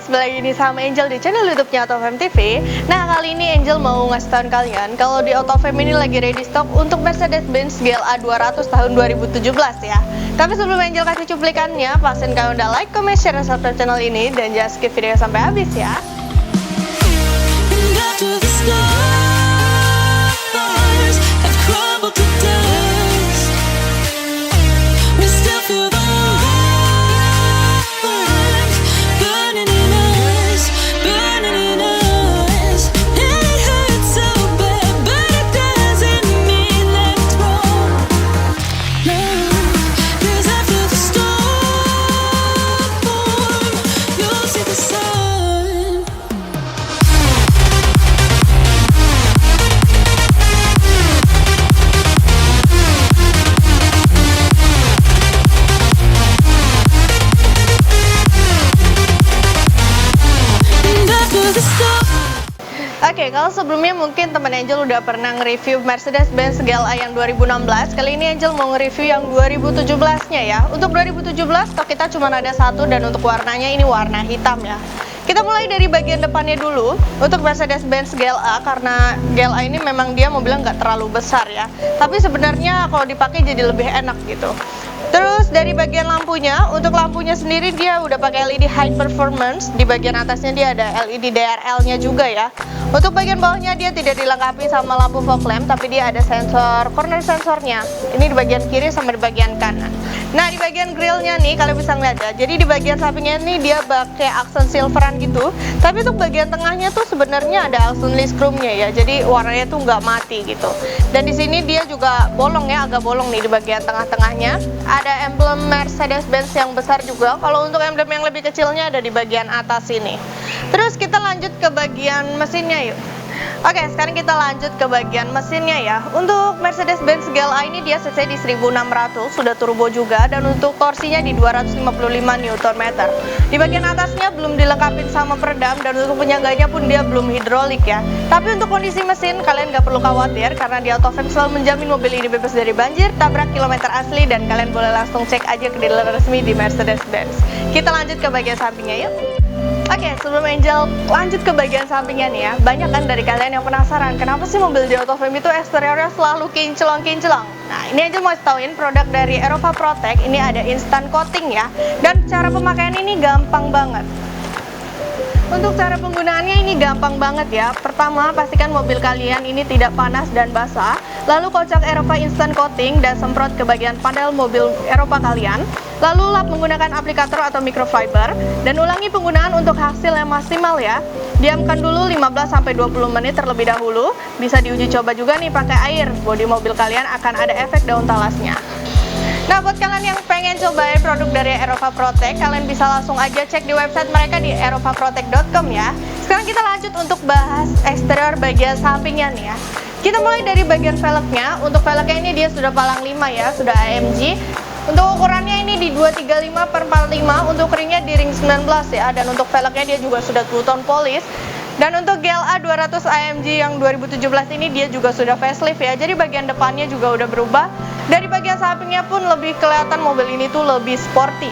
balik lagi nih sama Angel di channel YouTube-nya AutoFam TV. Nah, kali ini Angel mau ngasih tahu kalian kalau di AutoFam ini lagi ready stock untuk Mercedes-Benz GLA 200 tahun 2017 ya. Tapi sebelum Angel kasih cuplikannya, pastiin kalian udah like, comment, share, dan subscribe channel ini dan jangan skip video sampai habis ya. Oke, kalau sebelumnya mungkin teman Angel udah pernah nge-review Mercedes-Benz GLA yang 2016. Kali ini Angel mau nge-review yang 2017-nya ya. Untuk 2017 stok kita cuma ada satu dan untuk warnanya ini warna hitam ya. Kita mulai dari bagian depannya dulu. Untuk Mercedes-Benz GLA, karena GLA ini memang dia mobilnya nggak terlalu besar ya. Tapi sebenarnya kalau dipakai jadi lebih enak gitu. Terus dari bagian lampunya, untuk lampunya sendiri dia udah pakai LED High Performance. Di bagian atasnya dia ada LED DRL-nya juga ya. Untuk bagian bawahnya dia tidak dilengkapi sama lampu fog lamp, tapi dia ada sensor corner sensornya. Ini di bagian kiri sama di bagian kanan. Nah, di bagian grillnya nih kalian bisa ngeliat ya. Jadi di bagian sampingnya nih dia pakai aksen silveran gitu. Tapi untuk bagian tengahnya tuh sebenarnya ada aksen list chrome-nya ya. Jadi warnanya tuh nggak mati gitu. Dan di sini dia juga bolong ya, agak bolong nih di bagian tengah-tengahnya. Ada emblem Mercedes-Benz yang besar juga. Kalau untuk emblem yang lebih kecilnya ada di bagian atas sini. Terus kita lanjut ke bagian mesinnya yuk. Oke, sekarang kita lanjut ke bagian mesinnya ya. Untuk Mercedes-Benz GLA ini dia cc di 1600, sudah turbo juga, dan untuk torsinya di 255 Nm. Di bagian atasnya belum dilengkapi sama peredam, dan untuk penyangganya pun dia belum hidrolik ya. Tapi untuk kondisi mesin kalian nggak perlu khawatir, karena di AutoFam selalu menjamin mobil ini bebas dari banjir, tabrak, kilometer asli, dan kalian boleh langsung cek aja ke dealer resmi di Mercedes-Benz. Kita lanjut ke bagian sampingnya yuk. Oke, sebelum Angel lanjut ke bagian sampingnya nih ya, banyak kan dari kalian yang penasaran kenapa sih mobil di AutoFam itu eksteriornya selalu kinclong-kinclong. Nah, ini Angel mau tauin produk dari Eropa Protect, ini ada instant coating ya, dan cara pemakaian ini gampang banget. Untuk cara penggunaannya ini gampang banget ya. Pertama, pastikan mobil kalian ini tidak panas dan basah. Lalu kocok Eropa Instant Coating dan semprot ke bagian panel mobil Eropa kalian. Lalu lap menggunakan aplikator atau microfiber. Dan ulangi penggunaan untuk hasil yang maksimal ya. Diamkan dulu 15-20 menit terlebih dahulu. Bisa diuji coba juga nih pakai air. Bodi mobil kalian akan ada efek daun talasnya. Nah, buat kalian yang pengen cobain produk dari Eropa Protect, kalian bisa langsung aja cek di website mereka di eropaprotect.com ya. Sekarang kita lanjut untuk bahas eksterior bagian sampingnya nih ya. Kita mulai dari bagian velgnya. Untuk velgnya ini dia sudah palang 5 ya, sudah AMG. Untuk ukurannya ini di 235/45, untuk ringnya di ring 19 ya. Dan untuk velgnya dia juga sudah two-tone polish. Dan untuk GLA 200 AMG yang 2017 ini dia juga sudah facelift ya. Jadi bagian depannya juga udah berubah. Dari bagian sampingnya pun lebih kelihatan mobil ini tuh lebih sporty.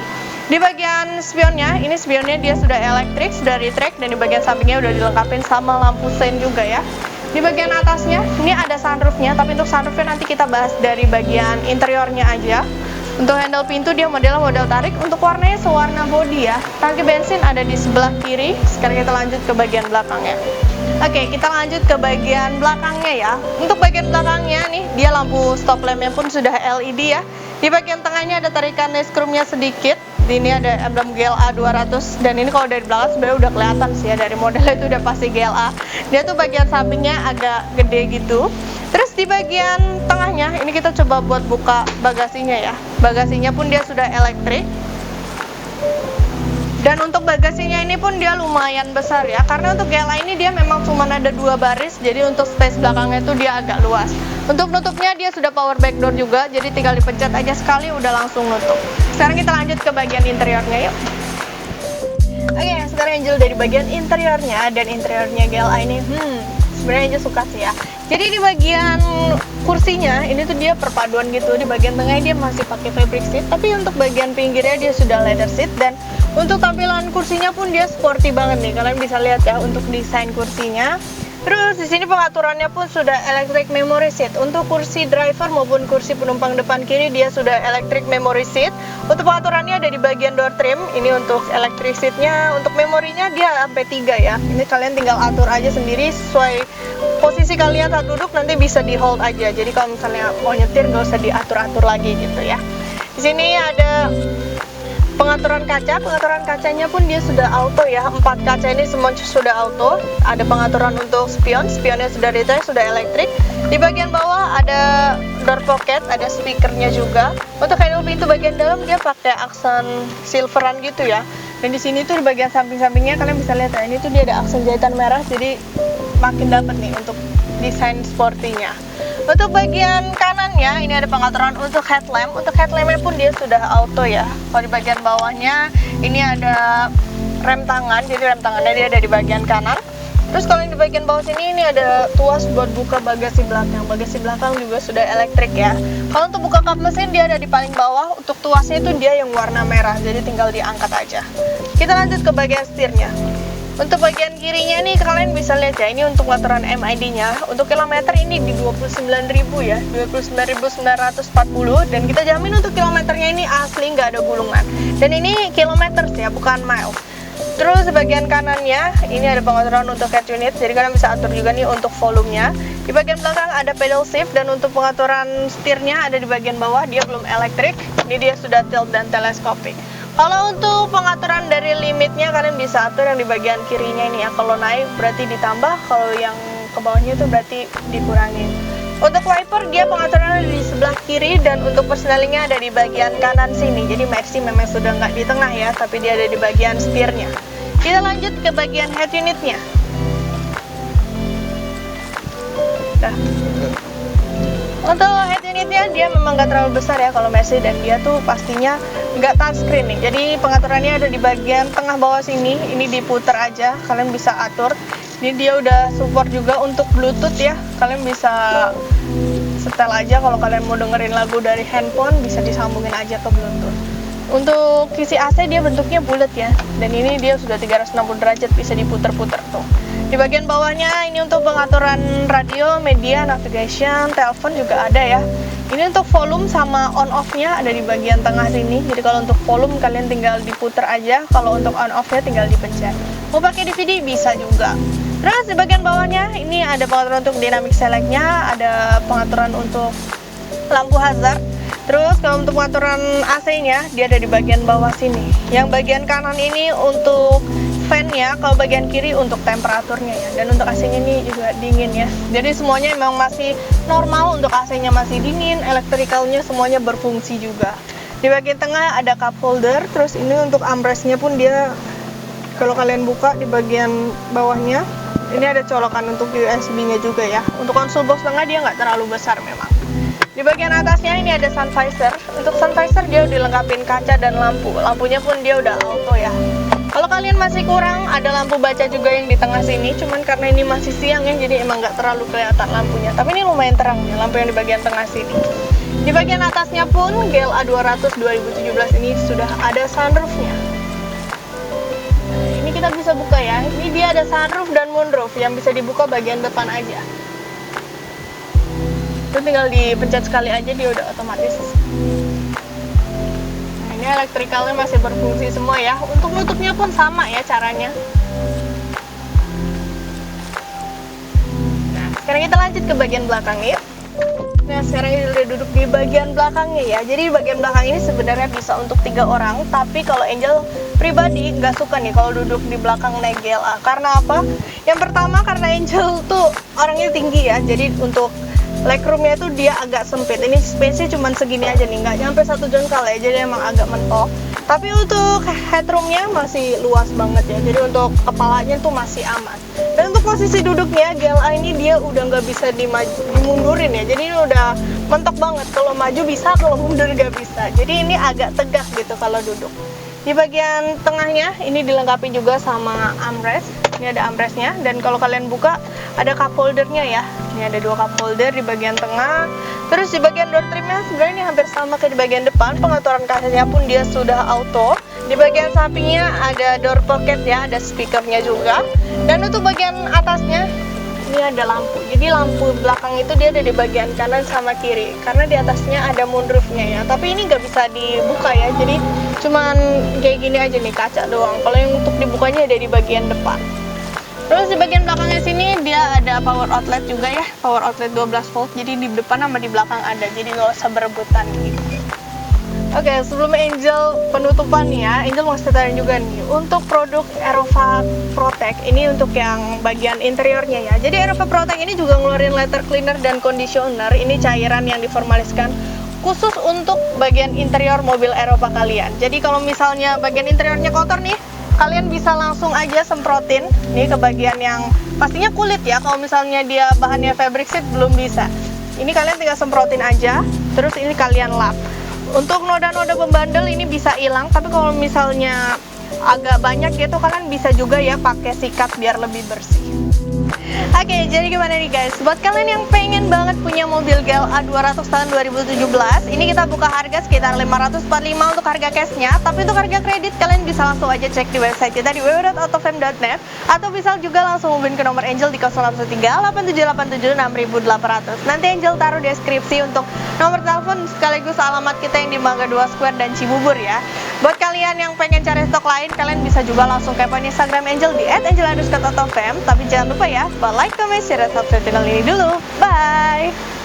Di bagian spionnya, ini spionnya dia sudah elektrik, sudah retract, dan di bagian sampingnya udah dilengkapi sama lampu sein juga ya. Di bagian atasnya, ini ada sunroofnya, tapi untuk sunroofnya nanti kita bahas dari bagian interiornya aja. Untuk handle pintu dia modelnya model tarik, untuk warnanya sewarna body ya. Tangki bensin ada di sebelah kiri. Sekarang kita lanjut ke bagian belakangnya. Oke, kita lanjut ke bagian belakangnya ya. Untuk bagian belakangnya nih, dia lampu stop lampnya pun sudah LED ya. Di bagian tengahnya ada tarikan list chrome-nya sedikit. Ini ada emblem GLA 200, dan ini kalau dari belakang sebenarnya udah kelihatan sih ya, dari modelnya itu udah pasti GLA. Dia tuh bagian sampingnya agak gede gitu. Terus di bagian tengahnya ini kita coba buat buka bagasinya ya. Bagasinya pun dia sudah elektrik. Dan untuk bagasinya ini pun dia lumayan besar ya, karena untuk GLA ini dia memang cuma ada 2 baris, jadi untuk space belakangnya itu dia agak luas. Untuk nutupnya dia sudah power back door juga, jadi tinggal dipencet aja sekali udah langsung nutup. Sekarang kita lanjut ke bagian interiornya yuk. Oke, sekarang Angel dari bagian interiornya, dan interiornya GLA ini sebenarnya Angel suka sih ya. Jadi di bagian kursinya ini tuh dia perpaduan gitu, di bagian tengah dia masih pakai fabric seat, tapi untuk bagian pinggirnya dia sudah leather seat. Dan untuk tampilan kursinya pun dia sporty banget nih, kalian bisa lihat ya untuk desain kursinya. Terus di sini pengaturannya pun sudah electric memory seat. Untuk kursi driver maupun kursi penumpang depan kiri dia sudah electric memory seat. Untuk pengaturannya ada di bagian door trim. Ini untuk electric seatnya. Untuk memorinya dia sampai 3 ya. Ini kalian tinggal atur aja sendiri sesuai posisi kalian saat duduk, nanti bisa di hold aja. Jadi kalau misalnya mau nyetir nggak usah diatur-atur lagi gitu ya. Di sini ada pengaturan kacanya pun dia sudah auto ya. 4 kaca ini semua sudah auto. Ada pengaturan untuk spionnya sudah detail, sudah elektrik. Di bagian bawah ada door pocket, ada speakernya juga. Untuk handle pintu bagian dalam dia pakai aksen silveran gitu ya. Dan di sini tuh di bagian samping-sampingnya kalian bisa lihat ya, ini tuh dia ada aksen jahitan merah, jadi makin dapat nih untuk desain sportinya. Untuk bagian kanannya ini ada pengaturan untuk headlamp. Untuk headlampnya pun dia sudah auto ya. Kalau di bagian bawahnya ini ada rem tangan, jadi rem tangannya dia ada di bagian kanan. Terus kalau yang di bagian bawah sini ini ada tuas buat buka bagasi belakang. Bagasi belakang juga sudah elektrik ya. Kalau untuk buka kap mesin dia ada di paling bawah. Untuk tuasnya itu dia yang warna merah, jadi tinggal diangkat aja. Kita lanjut ke bagian setirnya. Untuk bagian kirinya nih kalian bisa lihat ya, ini untuk pengaturan MID-nya. Untuk kilometer ini di 29.000 ya, 29.940, dan kita jamin untuk kilometernya ini asli nggak ada gulungan. Dan ini kilometer ya, bukan mile. Terus di bagian kanannya ini ada pengaturan untuk head unit, jadi kalian bisa atur juga nih untuk volumenya. Di bagian belakang ada pedal shift, dan untuk pengaturan setirnya ada di bagian bawah, dia belum elektrik. Ini dia sudah tilt dan telescopic. Kalau untuk pengaturan dari limitnya kalian bisa atur yang di bagian kirinya ini ya. Kalau naik berarti ditambah, kalau yang ke bawahnya itu berarti dikurangin. Untuk wiper dia pengaturannya di sebelah kiri, dan untuk persnelingnya ada di bagian kanan sini. Jadi Mercy memang sudah nggak di tengah ya, tapi dia ada di bagian setirnya. Kita lanjut ke bagian head unitnya. Nah, untuk head unitnya dia memang nggak terlalu besar ya kalau Mercy, dan dia tuh pastinya nggak touchscreen nih. Jadi pengaturannya ada di bagian tengah bawah sini. Ini diputer aja, kalian bisa atur. Ini dia udah support juga untuk Bluetooth ya. Kalian bisa setel aja kalau kalian mau dengerin lagu dari handphone, bisa disambungin aja ke Bluetooth. Untuk kisi AC dia bentuknya bulat ya. Dan ini dia sudah 360 derajat, bisa diputer-puter tuh. Di bagian bawahnya ini untuk pengaturan radio, media, navigation, telepon juga ada ya. Ini untuk volume sama on off-nya ada di bagian tengah sini. Jadi kalau untuk volume kalian tinggal diputer aja, kalau untuk on off-nya tinggal dipencet. Mau pakai DVD bisa juga. Terus di bagian bawahnya ini ada pengaturan untuk dynamic select-nya, ada pengaturan untuk lampu hazard. Terus kalau untuk pengaturan AC-nya dia ada di bagian bawah sini. Yang bagian kanan ini untuk fan-nya, kalau bagian kiri untuk temperaturnya ya. Dan untuk AC-nya ini juga dingin ya. Jadi semuanya memang masih normal, untuk AC-nya masih dingin, elektrikalnya semuanya berfungsi juga. Di bagian tengah ada cup holder. Terus ini untuk armrest-nya pun dia, kalau kalian buka di bagian bawahnya ini ada colokan untuk USB-nya juga ya. Untuk konsol box tengah dia nggak terlalu besar memang. Di bagian atasnya ini ada sun visor. Untuk sun visor dia udah dilengkapin kaca dan lampu. Lampunya pun dia udah auto ya. Kalau kalian masih kurang, ada lampu baca juga yang di tengah sini. Cuman karena ini masih siang ya, jadi emang nggak terlalu kelihatan lampunya. Tapi ini lumayan terang ya, lampu yang di bagian tengah sini. Di bagian atasnya pun GLA 200 2017 ini sudah ada sunroofnya. Ini kita bisa buka ya. Ini dia ada sunroof dan moonroof yang bisa dibuka bagian depan aja. Itu tinggal dipencet sekali aja dia udah otomatis. Nah, ini elektrikalnya masih berfungsi semua ya. Untuk nutupnya pun sama ya caranya. Nah, sekarang kita lanjut ke bagian belakang ya. Nah, sekarang ini udah duduk di bagian belakangnya ya. Jadi bagian belakang ini sebenarnya bisa untuk 3 orang, tapi kalau Angel pribadi nggak suka nih kalau duduk di belakang naik GLA. Karena apa? Yang pertama karena Angel tuh orangnya tinggi ya. Jadi untuk legroomnya itu dia agak sempit. Ini space-nya cuma segini aja nih, nggak nyampe 1 jengkal ya. Jadi emang agak mentok. Tapi untuk headroomnya masih luas banget ya. Jadi untuk kepalanya tuh masih aman. Dan untuk posisi duduknya GLA ini dia udah nggak bisa dimundurin ya. Jadi ini udah mentok banget. Kalau maju bisa, kalau mundur nggak bisa. Jadi ini agak tegak gitu kalau duduk. Di bagian tengahnya ini dilengkapi juga sama armrest. Ini ada armrestnya, dan kalau kalian buka ada cup holdernya ya. Ini ada 2 cup holder di bagian tengah. Terus di bagian door trimnya sebenarnya ini hampir sama kayak di bagian depan. Pengaturan kasetnya pun dia sudah auto. Di bagian sampingnya ada door pocket ya, ada speakernya juga. Dan untuk bagian atasnya ini ada lampu. Jadi lampu belakang itu dia ada di bagian kanan sama kiri. Karena di atasnya ada moonroofnya ya. Tapi ini nggak bisa dibuka ya. Jadi cuman kayak gini aja nih, kaca doang. Kalau yang untuk dibukanya ada di bagian depan. Terus di bagian belakangnya sini dia ada power outlet juga ya, power outlet 12 volt. Jadi di depan sama di belakang ada, jadi nggak usah berebutan gitu. Oke, sebelum Angel penutupan ya, Angel mau ceritain juga nih untuk produk Aerova Protect ini untuk yang bagian interiornya ya. Jadi Aerova Protect ini juga ngeluarin leather cleaner dan conditioner. Ini cairan yang diformaliskan khusus untuk bagian interior mobil Aerova kalian. Jadi kalau misalnya bagian interiornya kotor nih, kalian bisa langsung aja semprotin nih ke bagian yang pastinya kulit ya. Kalau misalnya dia bahannya fabric sheet belum bisa. Ini kalian tinggal semprotin aja, terus ini kalian lap. Untuk noda-noda pembandel ini bisa hilang, tapi kalau misalnya agak banyak gitu kalian bisa juga ya pakai sikat biar lebih bersih. Oke, jadi gimana nih guys? Buat kalian yang pengen banget punya mobil GLA 200 tahun 2017, ini kita buka harga sekitar 545 untuk harga cashnya. Tapi untuk harga kredit kalian bisa langsung aja cek di website kita di www.autofam.net, atau bisa juga langsung hubungin ke nomor Angel di 013 8787 6800. Nanti Angel taruh deskripsi untuk nomor telepon sekaligus alamat kita yang di Mangga 2 Square dan Cibubur ya. Buat kalian yang pengen cari stok lain, kalian bisa juga langsung kepoin Instagram Angel di @angel_autofam. Tapi jangan lupa ya, like, comment, share, dan subscribe channel ini dulu. Bye!